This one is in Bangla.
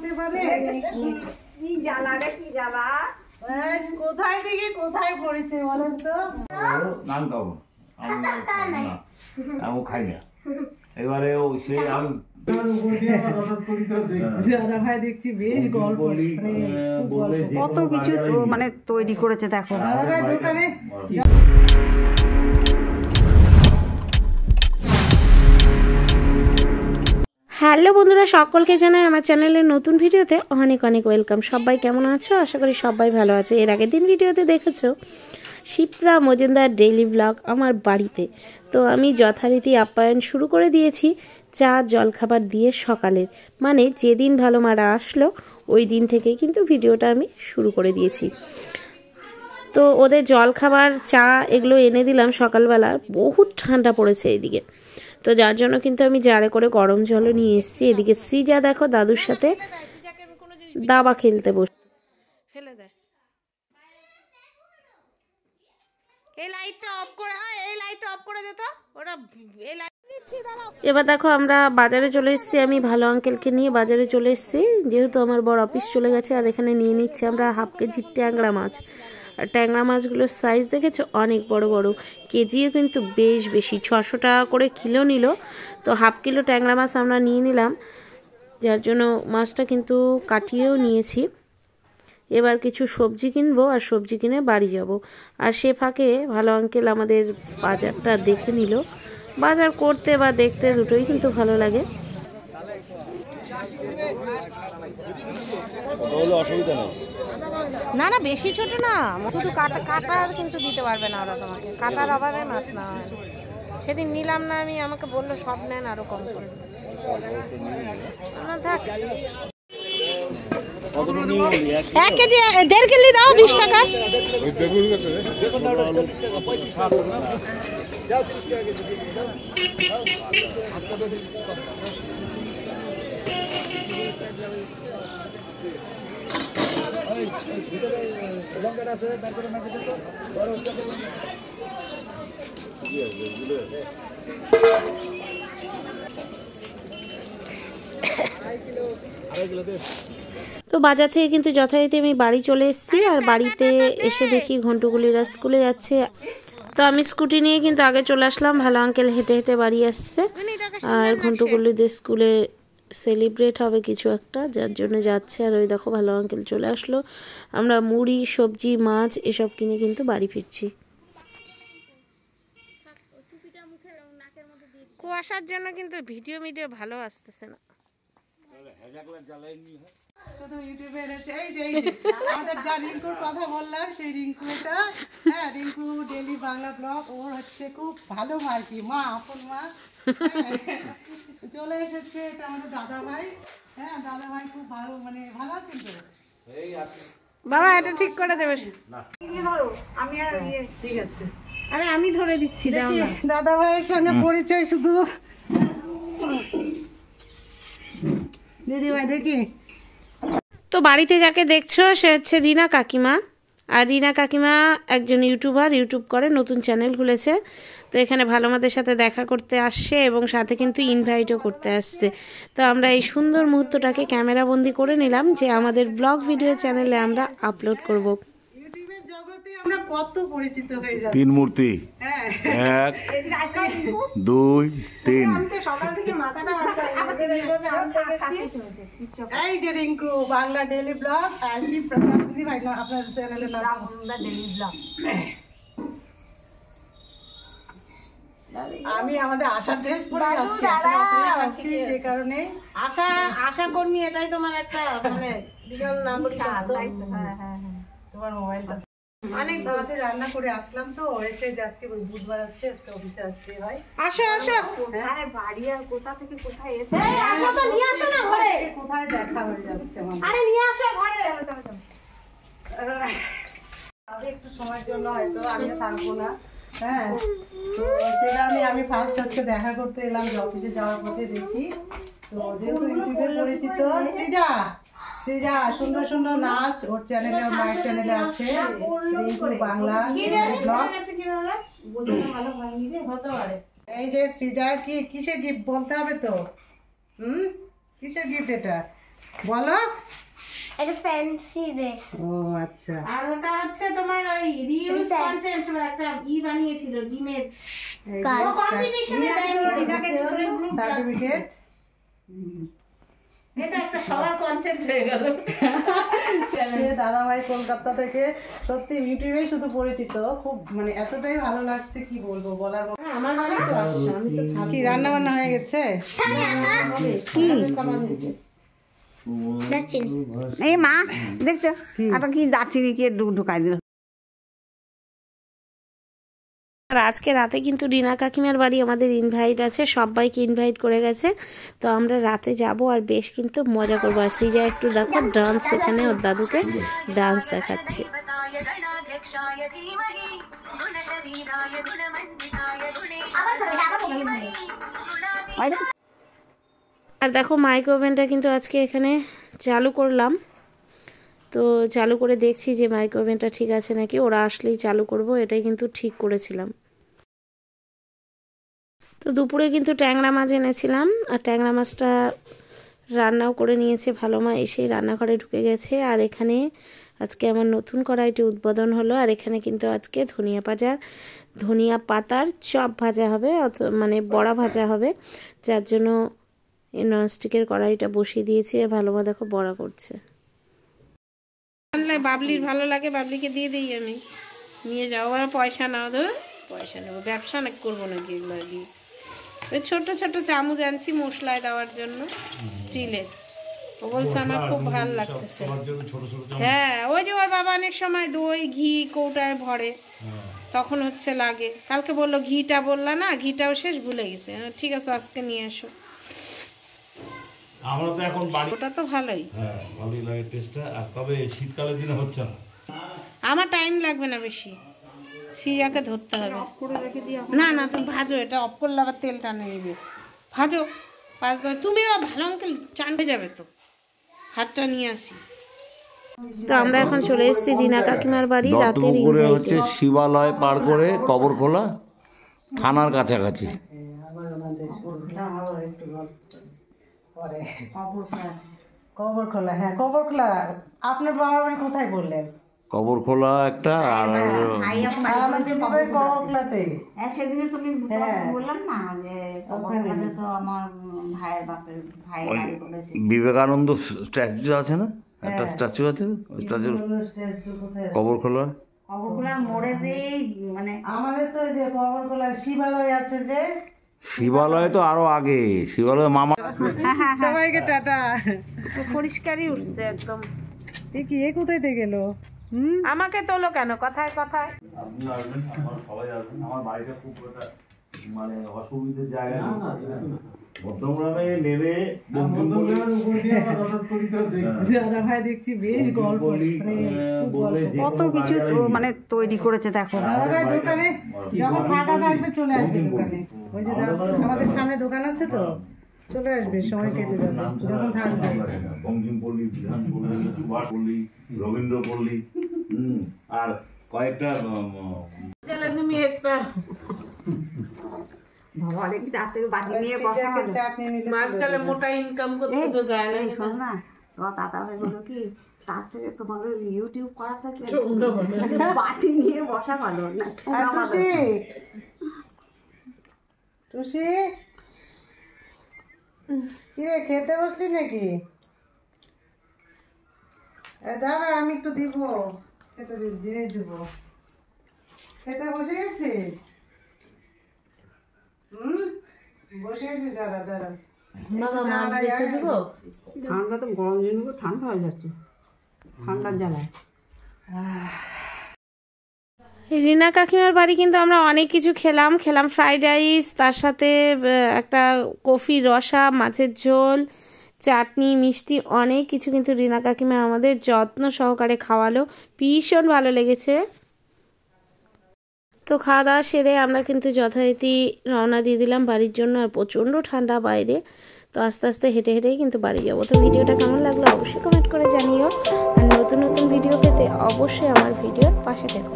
হতে পারে? কি জ্বালা রে, কি জ্বালা! কোথায় থেকে কোথায় পড়েছে বলেন তো? নাম খাবো আমি খাই না। এবারে সে আমি দাদা ভাই দেখছি বেশ গল্প, কত কিছু মানে তৈরি করেছে দেখো দাদা ভাই দোকানে। হ্যালো বন্ধুরা, সকলকে জানাই আমার চ্যানেলের নতুন ভিডিওতে অনেক অনেক ওয়েলকাম। সবাই কেমন আছো? আশা করি সবাই ভালো আছে। এর আগের দিন ভিডিওতে দেখেছো শিপ্রা মজুমদার ডেইলি ব্লগ আমার বাড়িতে। তো আমি যথারীতি আপ্যায়ন শুরু করে দিয়েছি চা জলখাবার দিয়ে সকালের, মানে যেদিন ভালো মারা আসলো ওই দিন থেকে কিন্তু ভিডিওটা আমি শুরু করে দিয়েছি। তো ওদের জলখাবার চা এগুলো এনে দিলাম সকালবেলা, বহুত ঠান্ডা পড়েছে এইদিকে, তো যার জন্য কিন্তু আমি জারে করে গরম জলও নিয়ে এসেছি। এদিকে শ্রীজা দেখো দাদুর সাথে দাবা খেলতে বসে ফেলে দেয়। এই লাইটটা অফ করে, এই লাইটটা অফ করে দে তো, ওটা এই লাইট দিচ্ছি দাঁড়াও। এবার দেখো আমরা বাজারে চলে এসেছি, আমি ভালো আঙ্কেলকে নিয়ে বাজারে চলে এসেছি, যেহেতু আমার বড় অফিস চলে গেছে। আর এখানে নিয়ে নিচ্ছি আমরা হাফ কেজি ট্যাংরা মাছ। আর ট্যাংরা মাছগুলোর সাইজ দেখেছো অনেক বড় বড়, কেজিও কিন্তু বেশ বেশি, 600 টাকা করে কিলো নিল। তো হাফ কিলো ট্যাংরা মাছ আমরা নিয়ে নিলাম, যার জন্য মাছটা কিন্তু কাটিয়েও নিয়েছি। এবার কিছু সবজি কিনবো আর সবজি কিনে বাড়ি যাব। আর সে ফাঁকে ভালো আঙ্কেল আমাদের বাজারটা দেখে নিল। বাজার করতে বা দেখতে দুটোই কিন্তু ভালো লাগে। না না বেশি ছোট না, শুধু কাটা কিন্তু দিতে পারবে না ওরা, তোমাকে কাটার অভাবে মাছ না হয়। সেদিন নিলাম না আমি, আমাকে বললো সব নেন আরো কম করে। থাক 1 কেজি 1.5 কেজি দাও 20 টাকা। তো বাজার থেকে কিন্তু যথারীতি আমি বাড়ি চলে এসেছি। আর বাড়িতে এসে দেখি ঘন্টুগুলিরা স্কুলে যাচ্ছে, তো আমি স্কুটি নিয়ে কিন্তু আগে চলে আসলাম। ভালো আঙ্কেল হেঁটে হেঁটে বাড়ি আসছে, আর ঘন্টুগুলিদের স্কুলে সেলিব্রেট হবে কিছু একটা, যার জন্য যাচ্ছে। আর ওই দেখো ভালো আঙ্কেল চলে আসলো। আমরা মুড়ি সবজি মাছ এসব কিনে কিন্তু বাড়ি ফিরছি। কুয়াশার জন্য কিন্তু ভিডিও ভালো আসতেছে না। শুধু ইউটিউবে এনেছে এই যে আমাদের যা রিঙ্কুর কথা বললাম সেই রিঙ্কু, এটা হ্যাঁ রিঙ্কু ডেইলি বাংলা ব্লগ, ওর হচ্ছে খুব ভালো আর কি মা, আপন মা চলে এসেছে। এটা আমাদের দাদা ভাই, হ্যাঁ দাদা ভাই খুব ভালো, মানে ভালো আছেন তো বাবা? এটা ঠিক করে দেবে আমি আর ঠিক আছে, আরে আমি ধরে দিচ্ছি দাদা ভাইয়ের সঙ্গে পরিচয় শুধু দিদি ভাই দেখি। তো বাড়িতে যাকে দেখছো সে হচ্ছে রিনা কাকিমা। আর রিনা কাকিমা একজন ইউটিউবার, ইউটিউব করে, নতুন চ্যানেল খুলেছে। তো এখানে ভালো মাদের সাথে দেখা করতে আসছে এবং সাথে কিন্তু ইনভাইটও করতে আসছে। তো আমরা এই সুন্দর মুহূর্তটাকে ক্যামেরা বন্দি করে নিলাম যে আমাদের ব্লগ ভিডিও চ্যানেলে আমরা আপলোড করব। ইউটিউবের জগতে আমরা কত পরিচিত হয়ে যাচ্ছি। 3 মূর্তি, 1 2 3। এই যে রিঙ্কু বাংলা ডেইলি ব্লগ, আর শিপ্রা দিদি ভাই আপনার চ্যানেলের নাম ডেইলি ব্লগ। আমি আমাদের আশা ড্রেস পরে যাচ্ছি, সেই কারণে আশা কর্মী, এটাই তোমার একটা মানে বিশাল নাগরিক। তোমার মোবাইলটা অনেক রাতে রান্না করে আসলাম, তো এসে আজকে বুধবার আছে, আজকে অফিসে আসছে ভাই। আসো আসো, হ্যাঁ বাড়ি আর কোথা থেকে কোথায় এসে আসো তো নিয়ে আসো না ঘরে, কোথায় দেখা হয়ে যাচ্ছে আমার। আরে নিয়ে আসো ঘরে। আমি একটু সময়ের জন্য হয়তো আমি থাকবো না, হ্যাঁ তো সেই কারণে আমি ফার্স্ট আজকে দেখা করতে এলাম, যে অফিসে যাওয়ার পথে দেখি। তো যেহেতু ইউটিউবে পরিচিত শ্রীজা সুন্দর সুন্দর নাচ ওর চ্যানেলে, ওর মায়ের চ্যানেলে আছে রিঙ্কু বাংলা ব্লগ। এই যে শ্রীজা কি কিসের গিফট বলতে হবে তো, কিসের গিফট এটা? বলো। এটা ফ্যান্সি ড্রেস। ও আচ্ছা। আর ওটা হচ্ছে তোমার ওই রিউজ কন্টেন্ট একটা বানিয়েছিল ডিমের কম্পিটিশনে সার্টিফিকেট। এটা একটা সবার কন্টেন্ট হয়ে গেল। সে দাদাভাই কলকাতা থেকে সত্যি ইউটিউবে শুধু পরিচিত, খুব মানে এতটাই ভালো লাগছে কি বলবো, বলার মতো। আমার বাড়ি তো আসছে, আমি তো থাকি। কি রান্না বান্না হয়ে গেছে? কি খাবার হয়েছে? এই মা দেখছো একটা কি দারচিনি কে ঢুকাই দিল। আর আজকে রাতে কিন্তু রিনা কাকিমার বাড়ি আমাদের ইনভাইট আছে, সবাইকে ইনভাইট করে গেছে। তো আমরা রাতে যাব আর বেশ কিন্তু মজা করবো। আর সিজা একটু দেখো ডান্স, এখানে ওর দাদুকে ডান্স দেখাচ্ছে। আর দেখো মাইক্রো ওভেনটা কিন্তু আজকে এখানে চালু করলাম। তো চালু করে দেখছি যে মাইক্রো ওভেনটা ঠিক আছে নাকি, ওরা আসলেই চালু করব, এটাই কিন্তু ঠিক করেছিলাম। তো দুপুরে কিন্তু ট্যাংরা মাছ এনেছিলাম, আর ট্যাংরা মাছটা রান্নাও করে নিয়েছে ভালো মা, এসেই রান্নাঘরে ঢুকে গেছে। আর এখানে আজকে আমার নতুন কড়াইটি উদ্বোধন হলো। আর এখানে কিন্তু আজকে ধনিয়া পাতার চপ ভাজা হবে, মানে বড়া ভাজা হবে, যার জন্য এই ননস্টিকের কড়াইটা বসিয়ে দিয়েছি। আর ভালো মা দেখো বড়া করছে। বাবলির ভালো লাগে, বাবলিকে দিয়ে দিই আমি, নিয়ে যাও। আর পয়সা নাও, ধর পয়সা নেবো, ব্যবসা না করবো নাকি এগুলো দিয়ে। ওই ছোট ছোট চামচ আনছি মশলায় দেওয়ার জন্য, স্টিলের। ও বলছে আমার খুব ভালো লাগতেছে। হ্যাঁ, ওই যে ওর বাবা অনেক সময় দই ঘি কৌটায় ভরে, তখন হচ্ছে লাগে। কালকে বললো ঘিটা বললা না, ঘিটাও শেষ, ভুলে গেছে। ঠিক আছে আজকে নিয়ে এসো। আমরা তো এখন বাড়ি, ওটা তো ভালোই, হ্যাঁ ভালোই লাগে টেস্টটা। আর তবে শীতকালের দিনে হচ্ছে না, আমার টাইম লাগবে না বেশি, সিজাকে ধরতে হবে। না না তুমি ভাজো, এটা অফ করলে আবার তেল টানে নেবে। ভাজো 5-10, তুমিও ভালো অঙ্কেল চান হয়ে যাবে তো। হাতটা নিয়ে আসি। তো আমরা এখন চলে এসেছি রিনা কাকিমার বাড়ি রাতের দত্তপুকুরে হচ্ছে শিবালয় পার করে কবরখোলা থানার কাছাকাছি। কবরখোলা, হ্যাঁ কবরখোলা। আপনার বাবার বাড়ি কোথায় বললেন? কবরখোলা একটা, আর কবরখোলাতে। সেদিনে তুমি বললাম না যে কবরখোলাতে তো আমার ভাইয়ের বাপের ভাই বাড়ি করেছে। বিবেকানন্দ স্ট্যাচু আছে না, একটা স্ট্যাচু আছে, ওই স্ট্যাচুর কবরখোলা। কবরখোলার মোড়েতেই মানে আমাদের তো যে কবরখোলা শিবালয় আছে, যে শিবালয় তো আরো আগে, শিবালয় মামা। সবাইকে টাটা। পরিষ্কারই উঠছে একদম। এ কি, এ কোথায় থেকে গেল? আমাকে তোলো কেন কথায় কথায়? আপনি আসবেন, আমার সবাই আসবেন। আমার বাড়িটা খুব একটা মানে অসুবিধার জায়গা না, মধ্যমগ্রামে নেমে দাদা ভাই দেখছি বেশ গল্প, কত কিছু মানে তৈরি করেছে দেখো। দাদা ভাই দোকানে যখন ফাঁকা থাকবে চলে আসবে দোকানে। ওই যে আমাদের সামনে দোকান আছে তো, চলে আসবে, সময় কেটে যাবে যখন থাকবে। বঙ্কিমপল্লী, বিধানপল্লী, সুভাষপল্লী, রবীন্দ্রপল্লী, আর কয়েকটা তুমি একটা বাবা রে, তার থেকে বাটি নিয়ে বসা হলো। চাটনি নিলে মাঝখানে মোটা ইনকাম করতেছো গায়ে। এই শোন না, তোমার দাদা ভাই বললো কি তার থেকে তোমাদের ইউটিউব করা থেকে বাটি নিয়ে বসা ভালো না। টুসি কি রে, খেতে বসলি নাকি? দাঁড়া আমি একটু দিব, খেতে দিয়ে দিব। খেতে বসে গেছিস? বসে গেছিস, দাঁড়া দাঁড়া। ঠান্ডা তো গরম জিনিস ঠান্ডা হয়ে যাচ্ছে, ঠান্ডার জ্বালায়। রিনা কাকিমার বাড়ি কিন্তু আমরা অনেক কিছু খেলাম ফ্রাইড রাইস, তার সাথে একটা কফি রসা, মাছের ঝোল, চাটনি, মিষ্টি, অনেক কিছু কিন্তু রিনা কাকিমা আমাদের যত্ন সহকারে খাওয়ালো, ভীষণ ভালো লেগেছে। তো খাওয়া দাওয়া সেরে আমরা কিন্তু যথারীতি রওনা দিয়ে দিলাম বাড়ির জন্য। আর প্রচণ্ড ঠান্ডা বাইরে, তো আস্তে আস্তে হেঁটে হেঁটেই কিন্তু বাড়ি যাবো। তো ভিডিওটা কেমন লাগলো অবশ্যই কমেন্ট করে জানিও। আর নতুন নতুন ভিডিও পেতে অবশ্যই আমার ভিডিওর পাশে থেকো।